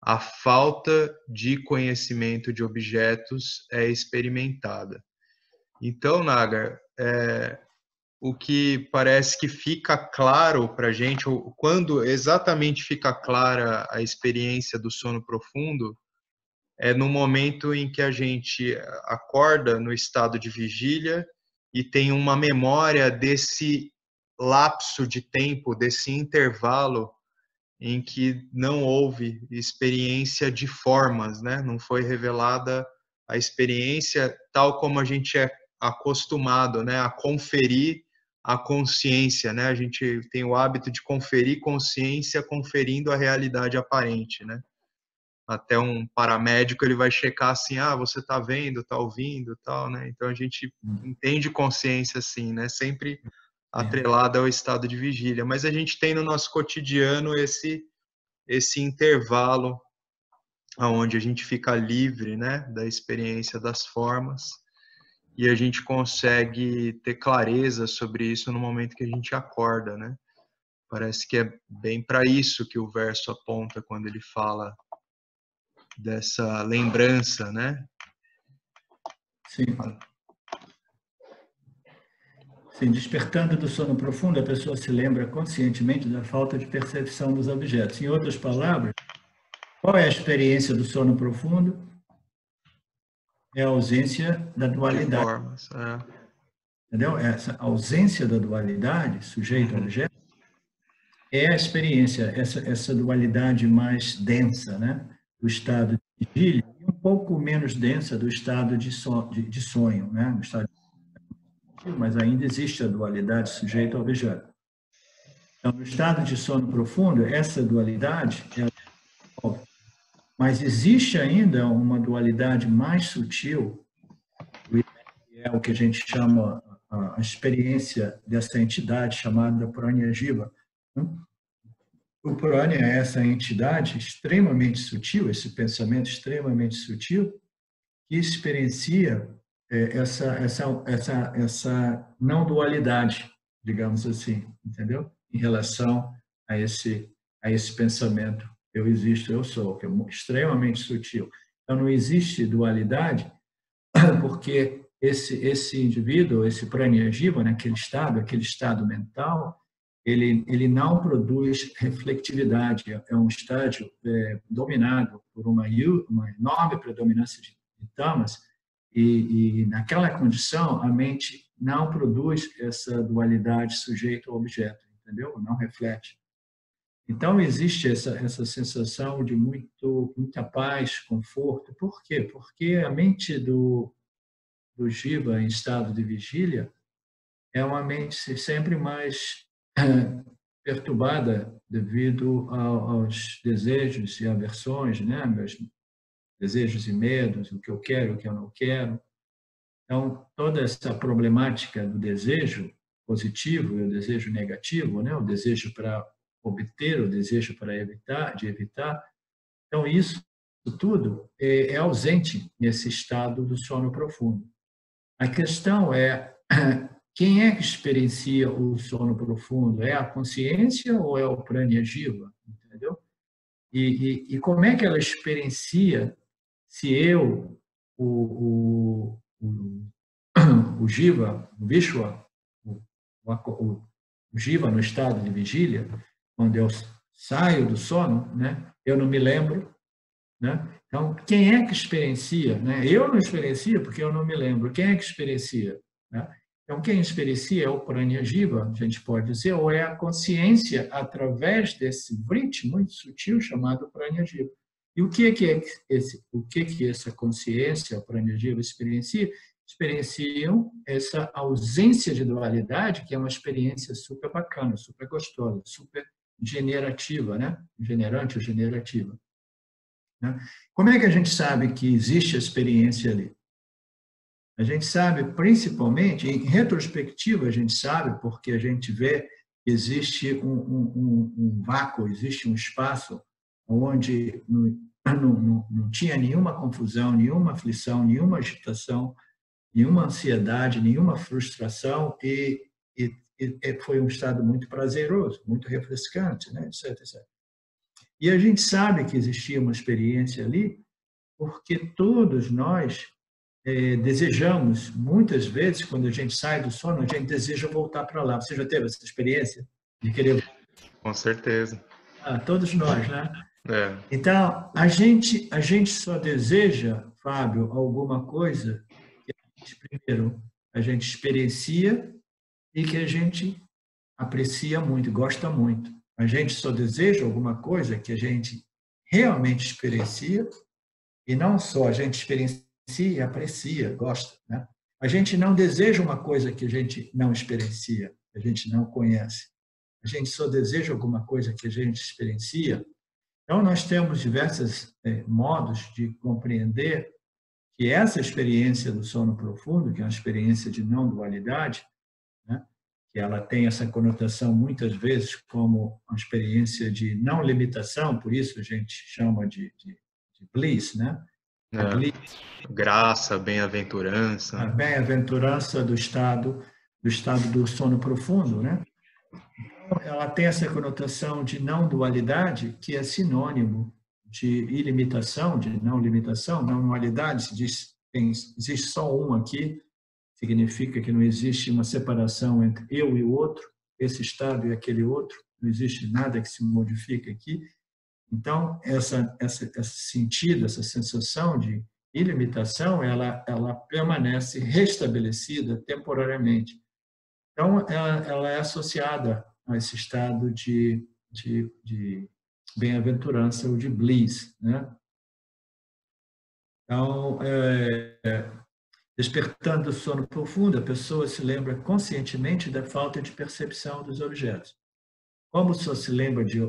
a falta de conhecimento de objetos é experimentada. Então, Nagar, o que parece que fica claro para a gente, quando exatamente fica clara a experiência do sono profundo, é no momento em que a gente acorda no estado de vigília e tem uma memória desse lapso de tempo, desse intervalo em que não houve experiência de formas, né? Não foi revelada a experiência tal como a gente é acostumado, né? A conferir a consciência, né? A gente tem o hábito de conferir consciência conferindo a realidade aparente, né? Até um paramédico ele vai checar assim, você está vendo, está ouvindo, tal, né? Então a gente entende consciência assim, né? Sempre atrelada ao estado de vigília, mas a gente tem no nosso cotidiano esse intervalo onde a gente fica livre, né, da experiência das formas e a gente consegue ter clareza sobre isso no momento que a gente acorda, né? Parece que é bem para isso que o verso aponta quando ele fala dessa lembrança, né? Sim. Sim, despertando do sono profundo, a pessoa se lembra conscientemente da falta de percepção dos objetos. Em outras palavras, qual é a experiência do sono profundo? É a ausência da De dualidade. formas. Entendeu? Essa ausência da dualidade, sujeito a objeto, é a experiência, essa dualidade mais densa, né? Do estado de vigília e um pouco menos densa do estado de sonho, né? No estado mas ainda existe a dualidade sujeito a objeto. Então, no estado de sono profundo, essa dualidade é mas existe ainda uma dualidade mais sutil, que é o que a gente chama a experiência dessa entidade chamada Prajnajiva. O Prajna é essa entidade extremamente sutil, esse pensamento extremamente sutil, que experiencia essa não dualidade, digamos assim, entendeu? Em relação a esse pensamento eu existo, eu sou, que é extremamente sutil. Então, não existe dualidade, porque esse indivíduo, esse Prajnajiva, né, aquele estado mental, ele não produz reflectividade, é um estágio dominado por uma enorme predominância de tamas, e naquela condição a mente não produz essa dualidade sujeito ao objeto, entendeu? Não reflete. Então, existe essa sensação de muita paz, conforto. Por quê? Porque a mente do Jiva em estado de vigília é uma mente sempre mais perturbada devido aos desejos e aversões, né? Meus desejos e medos, o que eu quero, o que eu não quero. Então, toda essa problemática do desejo positivo e o desejo negativo, né? O desejo para obter, o desejo para evitar, de evitar. Então, isso tudo é ausente nesse estado do sono profundo. A questão é quem é que experiencia o sono profundo? É a consciência ou é o Prajnajiva? Entendeu? E como é que ela experiencia se eu, o Jiva, o Vishwa, o Jiva no estado de vigília, quando eu saio do sono, né, eu não me lembro, né? Então, quem é que experiencia? Né? Eu não experiencio porque eu não me lembro. Quem é que experiencia? Né? Então, quem experiencia é o Prajnajiva, a gente pode dizer, ou é a consciência através desse vriti muito sutil chamado Prajnajiva. E o que que essa consciência, o Prajnajiva, experiencia? Experienciam essa ausência de dualidade, que é uma experiência super bacana, super gostosa, super generativa, né? Generante ou generativa. Como é que a gente sabe que existe a experiência ali? A gente sabe, principalmente, em retrospectiva, a gente sabe, porque a gente vê que existe um vácuo, existe um espaço onde não tinha nenhuma confusão, nenhuma aflição, nenhuma agitação, nenhuma ansiedade, nenhuma frustração, e foi um estado muito prazeroso, muito refrescante, né? etc, etc. E a gente sabe que existia uma experiência ali, porque todos nós desejamos, muitas vezes, quando a gente sai do sono, a gente deseja voltar para lá. Você já teve essa experiência de querer? Com certeza. Todos nós, né? É. Então, a gente só deseja, Fábio, alguma coisa que, primeiro, a gente experiencia e que a gente aprecia muito, gosta muito. A gente só deseja alguma coisa que a gente realmente experiencia, e não só a gente experiencia e aprecia, gosta, né? A gente não deseja uma coisa que a gente não experiencia, a gente não conhece. A gente só deseja alguma coisa que a gente experiencia. Então, nós temos diversos modos de compreender que essa experiência do sono profundo, que é uma experiência de não dualidade, né? Que ela tem essa conotação muitas vezes como uma experiência de não limitação, por isso a gente chama de bliss, né? A bliss, graça, bem-aventurança. a bem-aventurança do estado do sono profundo, né? Então, ela tem essa conotação de não dualidade, que é sinônimo de ilimitação, de não limitação, não dualidade, se diz, existe só um aqui, significa que não existe uma separação entre eu e o outro, esse estado e aquele outro, não existe nada que se modifique aqui. Então, esse sentido, essa sensação de ilimitação, ela permanece restabelecida temporariamente. Então, ela é associada a esse estado de bem-aventurança ou de bliss, né? Então, despertando do sono profundo, a pessoa se lembra conscientemente da falta de percepção dos objetos. Como só se lembra de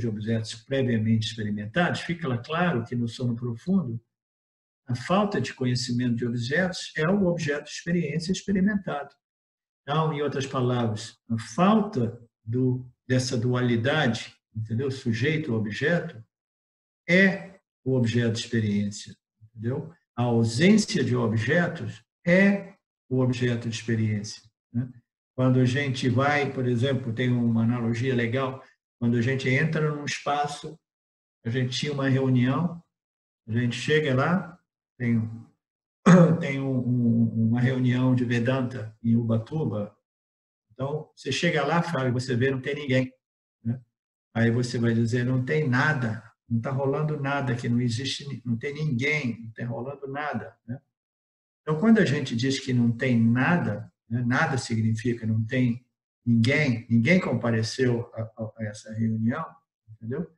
objetos previamente experimentados, fica claro que no sono profundo a falta de conhecimento de objetos é o objeto de experiência experimentado. Então, em outras palavras, a falta dessa dualidade, entendeu? Sujeito-objeto, é o objeto de experiência, entendeu? A ausência de objetos é o objeto de experiência, né? Quando a gente vai, por exemplo, tem uma analogia legal, quando a gente entra num espaço, a gente tinha uma reunião, a gente chega lá, tem uma reunião de Vedanta em Ubatuba. Então, você chega lá, Fábio, você vê, não tem ninguém, né? Aí você vai dizer, não tem nada, não está rolando nada aqui, não existe, não tem ninguém, não está rolando nada, né? Então, quando a gente diz que não tem nada, né, nada significa não tem ninguém compareceu a essa reunião, entendeu?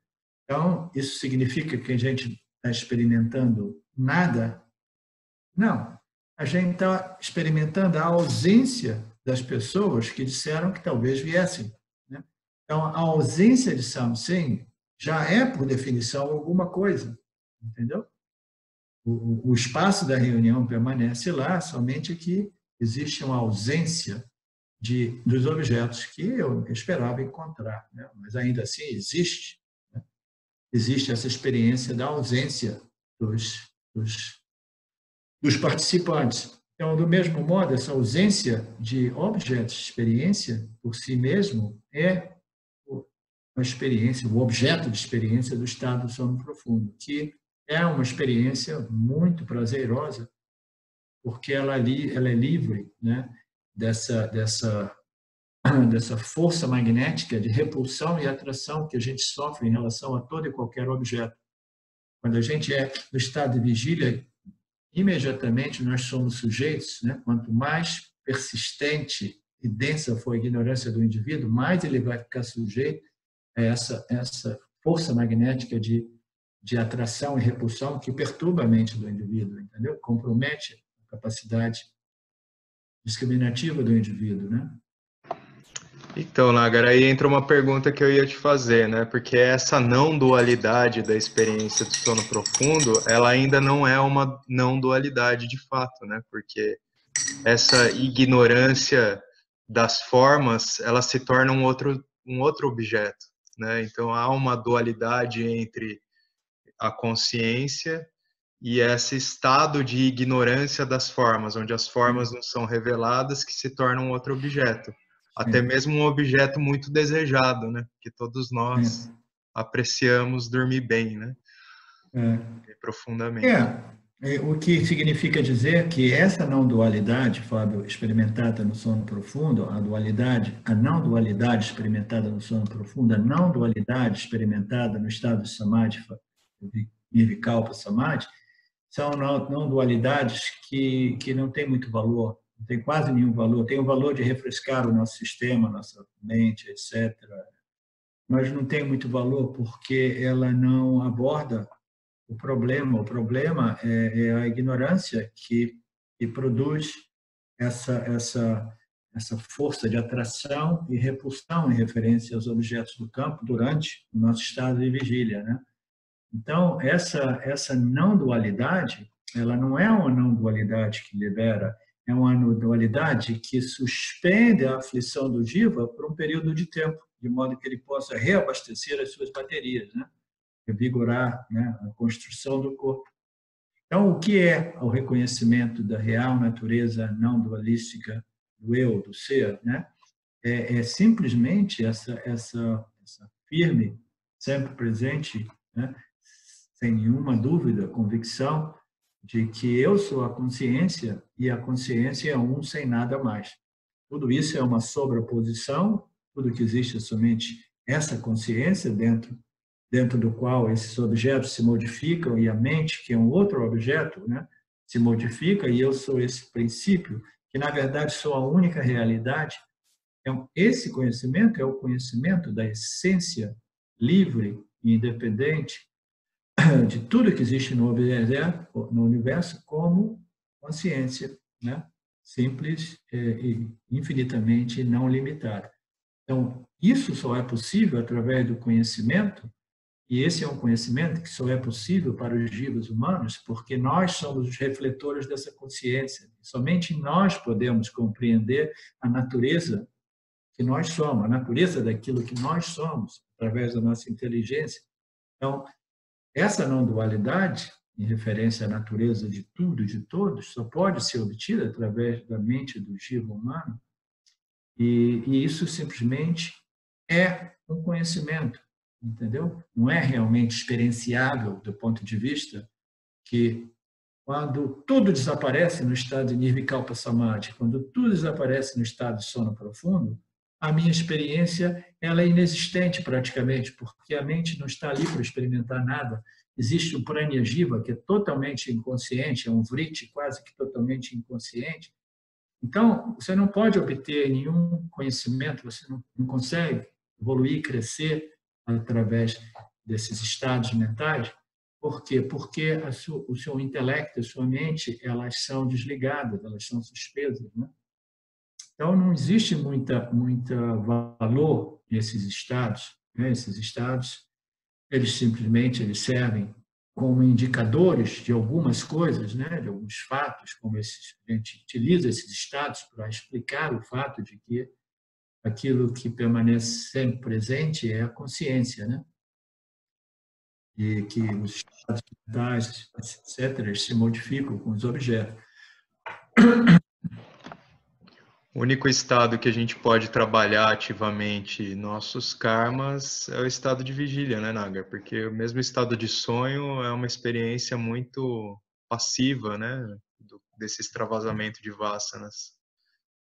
Então, isso significa que a gente está experimentando nada? Não. A gente está experimentando a ausência das pessoas que disseram que talvez viessem, né? Então, a ausência de something já é, por definição, alguma coisa, entendeu? O espaço da reunião permanece lá, somente que existe uma ausência dos objetos que eu esperava encontrar, né? Mas ainda assim existe, né? Existe essa experiência da ausência dos participantes. Então, do mesmo modo, essa ausência de objetos de experiência por si mesmo é a experiência, o objeto de experiência do estado do sono profundo, que é uma experiência muito prazerosa, porque ela é livre, né, dessa força magnética de repulsão e atração que a gente sofre em relação a todo e qualquer objeto. Quando a gente é no estado de vigília, imediatamente nós somos sujeitos, né? Quanto mais persistente e densa for a ignorância do indivíduo, mais ele vai ficar sujeito a essa força magnética de atração e repulsão que perturba a mente do indivíduo, entendeu? Compromete a capacidade discriminativa do indivíduo, né? Então, Nagar, aí entra uma pergunta que eu ia te fazer, né? Porque essa não dualidade da experiência do sono profundo, ela ainda não é uma não dualidade de fato, né? Porque essa ignorância das formas, ela se torna um outro objeto, né? Então há uma dualidade entre a consciência e esse estado de ignorância das formas, onde as formas não são reveladas, que se torna um outro objeto. Até mesmo um objeto muito desejado, né? Que todos nós apreciamos dormir bem, né? Profundamente. O que significa dizer que essa não dualidade, Fábio, experimentada no sono profundo, a não dualidade experimentada no sono profundo, a não dualidade experimentada no estado de samadhi, nirvikalpa samadhi, são não dualidades que não têm muito valor, não tem quase nenhum valor, tem o valor de refrescar o nosso sistema, nossa mente, etc. Mas não tem muito valor porque ela não aborda o problema. O problema é a ignorância que produz essa força de atração e repulsão em referência aos objetos do campo durante o nosso estado de vigília, né? Então, essa não dualidade, ela não é uma não dualidade que libera, é uma dualidade que suspende a aflição do jiva por um período de tempo, de modo que ele possa reabastecer as suas baterias, né? Revigorar, né, a construção do corpo. Então, o que é o reconhecimento da real natureza não dualística do eu, do ser, né? É simplesmente essa firme, sempre presente, né, sem nenhuma dúvida, convicção de que eu sou a consciência e a consciência é um sem nada mais. Tudo isso é uma sobreposição, tudo que existe é somente essa consciência dentro do qual esses objetos se modificam e a mente, que é um outro objeto, né, se modifica e eu sou esse princípio, que na verdade sou a única realidade. Então, esse conhecimento é o conhecimento da essência livre e independente de tudo que existe no universo como consciência, né? Simples e infinitamente não limitada. Então, isso só é possível através do conhecimento, e esse é um conhecimento que só é possível para os vivos humanos, porque nós somos os refletores dessa consciência. Somente nós podemos compreender a natureza que nós somos, a natureza daquilo que nós somos, através da nossa inteligência. Então, essa não-dualidade, em referência à natureza de tudo e de todos, só pode ser obtida através da mente do vivo humano, e isso simplesmente é um conhecimento, entendeu? Não é realmente experienciável do ponto de vista que quando tudo desaparece no estado de Nirvikalpa Samadhi, quando tudo desaparece no estado de sono profundo, a minha experiência ela é inexistente praticamente, porque a mente não está ali para experimentar nada. Existe o Pranya Jiva, que é totalmente inconsciente, é um vritti quase que totalmente inconsciente. Então, você não pode obter nenhum conhecimento, você não consegue evoluir, crescer através desses estados mentais. Por quê? Porque o seu intelecto, a sua mente, elas são desligadas, elas são suspensas, né? Então, não existe muita valor nesses estados, né? Esses estados, eles servem como indicadores de algumas coisas, né? De alguns fatos, como esses, a gente utiliza esses estados para explicar o fato de que aquilo que permanece sempre presente é a consciência, né? E que os estados mentais, etc., se modificam com os objetos. O único estado que a gente pode trabalhar ativamente nossos karmas é o estado de vigília, né, Nagar? Porque o mesmo estado de sonho é uma experiência muito passiva, né, desse extravasamento de vasanas.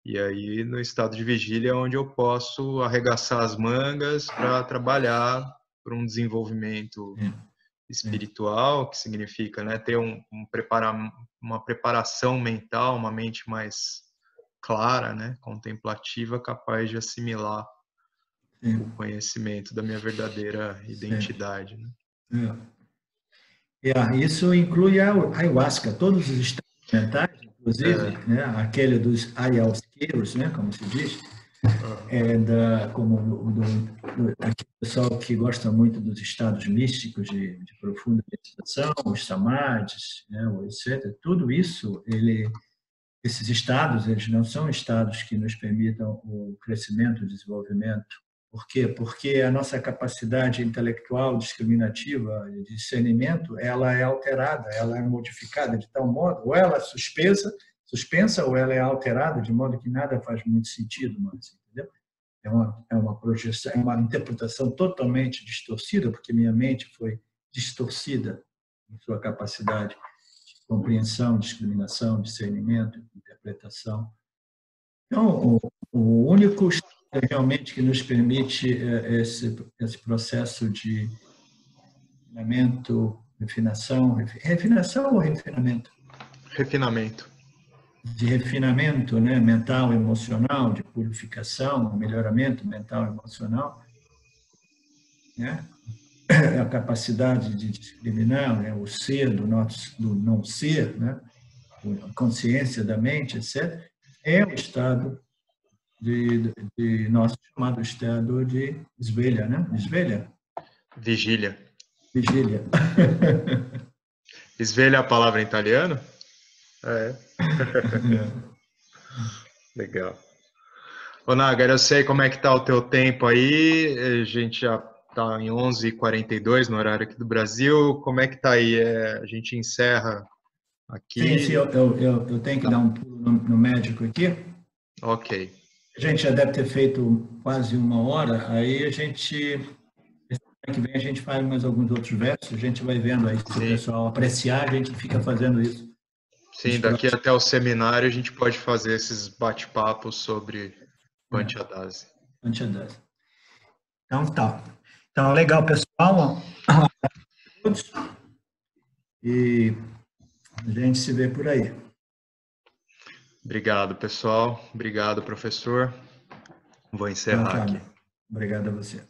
E aí, no estado de vigília, é onde eu posso arregaçar as mangas para trabalhar por um desenvolvimento espiritual, que significa, né, ter uma preparação mental, uma mente mais clara, né, contemplativa, capaz de assimilar o conhecimento da minha verdadeira identidade. Né? Isso inclui a ayahuasca, todos os estados mentais, inclusive, né, aquele dos ayahuasqueiros, né, como se diz, como aquele pessoal que gosta muito dos estados místicos de profunda meditação, os samadhis, né, etc. Tudo isso, esses estados, eles não são estados que nos permitam o crescimento, o desenvolvimento. Por quê? Porque a nossa capacidade intelectual, discriminativa, de discernimento, ela é alterada, ela é modificada de tal modo, ou ela é suspensa ou ela é alterada de modo que nada faz muito sentido mais, entendeu? É uma projeção, é uma interpretação totalmente distorcida, porque minha mente foi distorcida em sua capacidade de compreensão, discriminação, discernimento, interpretação. Então, o único realmente que nos permite esse processo de refinação ou refinamento? Refinamento. De refinamento, né, mental, emocional, de purificação, melhoramento mental, emocional, né? A capacidade de discriminar, né, o ser do não ser, né, a consciência da mente, etc., é o estado de nosso chamado estado de esvelha, né? Esvelha? Vigília. Vigília. Esvelha é a palavra em italiano? É. Legal. Ô, Nagar, eu sei como é que tá o teu tempo aí, a gente já tá em 11h42 no horário aqui do Brasil, como é que tá aí? A gente encerra aqui? Sim, eu tenho que dar um pulo no médico aqui. Ok. A gente já deve ter feito quase 1 hora, aí a gente que vem a gente faz mais alguns outros versos, a gente vai vendo aí, se o pessoal apreciar, a gente fica fazendo isso. Sim, daqui até o seminário a gente pode fazer esses bate-papos sobre Panchadasi. Panchadasi. Então tá. Então, legal, pessoal. Todos. E a gente se vê por aí. Obrigado, pessoal. Obrigado, professor. Vou encerrar aqui. Obrigado a você.